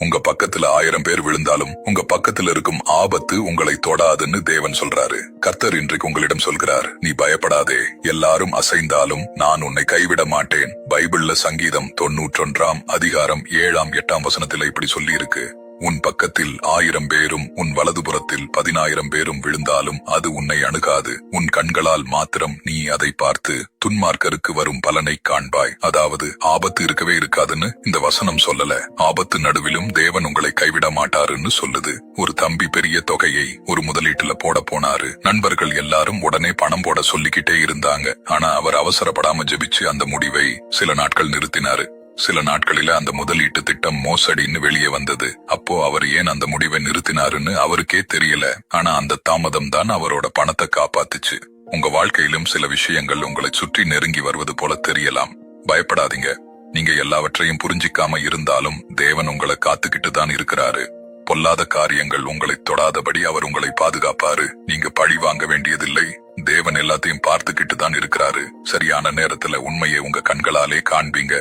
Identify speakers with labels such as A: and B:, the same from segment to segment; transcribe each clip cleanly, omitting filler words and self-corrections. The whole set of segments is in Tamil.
A: உங்க பக்கத்துல 1000 பேர் விழுந்தாலும் உங்க பக்கத்துல இருக்கும் ஆபத்து உங்களை தொடாதுன்னு தேவன் சொல்றாரு. கர்த்தர் இன்றைக்கு உங்களிடம் சொல்கிறார், நீ பயப்படாதே, எல்லாரும் அசைந்தாலும் நான் உன்னை கைவிட மாட்டேன். பைபிள்ல சங்கீதம் 91 அதிகாரம் 7 8 வசனத்துல இப்படி சொல்லி இருக்கு, உன் பக்கத்தில் 1000 பேரும் உன் வலதுபுறத்தில் 10000 பேரும் விழுந்தாலும் அது உன்னை அணுகாது. உன் கண்களால் மாத்திரம் நீ அதை பார்த்து துன்மார்க்கருக்கு வரும் பலனை காண்பாய். அதாவது ஆபத்து இருக்கவே இருக்காதுன்னு இந்த வசனம் சொல்லல, ஆபத்து நடுவிலும் தேவன் உங்களை கைவிட மாட்டாருன்னு சொல்லுது. ஒரு தம்பி பெரிய தொகையை ஒரு முதலீட்டுல போட போனாரு. நண்பர்கள் எல்லாரும் உடனே பணம் போட சொல்லிக்கிட்டே இருந்தாங்க. ஆனா அவர் அவசரப்படாம ஜெபிச்சு அந்த முடிவை சில நாட்கள் நிறுத்தினாரு. சில நாட்களில அந்த முதலீட்டு திட்டம் மோசடின்னு வெளியே வந்தது. அப்போ அவர் ஏன் அந்த முடிவை நிறுத்தினாருன்னு அவருக்கே தெரியல. ஆனா அந்த தாமதம் தான் அவரோட பணத்தை காப்பாத்துச்சு. உங்க வாழ்க்கையிலும் சில விஷயங்கள் உங்களை சுற்றி நெருங்கி வருவது போல தெரியலாம். பயப்படாதீங்க. நீங்க எல்லாவற்றையும் புரிஞ்சிக்காம இருந்தாலும் தேவன் உங்களை காத்துக்கிட்டு தான் இருக்கிறாரு. பொல்லாத காரியங்கள் உங்களை தொடாதபடி அவர் உங்களை பாதுகாப்பாரு. நீங்க பழி வாங்க வேண்டியதில்லை. தேவன் எல்லாத்தையும் பார்த்துக்கிட்டு தான் இருக்கிறாரு. சரியான நேரத்துல உண்மையை உங்க கண்களாலே காண்பீங்க.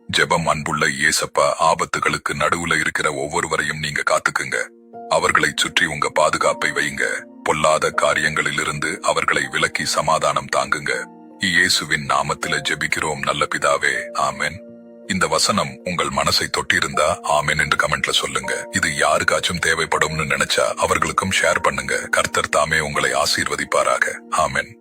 A: ஜெபம். அன்புள்ள இயேசப்பா, ஆபத்துகளுக்கு நடுவுல இருக்கிற ஒவ்வொருவரையும் நீங்க காத்துக்குங்க. அவர்களை சுற்றி உங்க பாதுகாப்பை வைங்க. பொல்லாத காரியங்களிலிருந்து அவர்களை விலக்கி சமாதானம் தாங்குங்க. இயேசுவின் நாமத்தில ஜெபிக்கிறோம் நல்ல பிதாவே, ஆமென். இந்த வசனம் உங்கள் மனசை தொட்டிருந்தா ஆமென் என்று கமெண்ட்ல சொல்லுங்க. இது யாருக்காச்சும் தேவைப்படும்னு நினைச்சா அவர்களுக்கும் ஷேர் பண்ணுங்க. கர்த்தர் தாமே உங்களை ஆசீர்வதிப்பாராக. ஆமென்.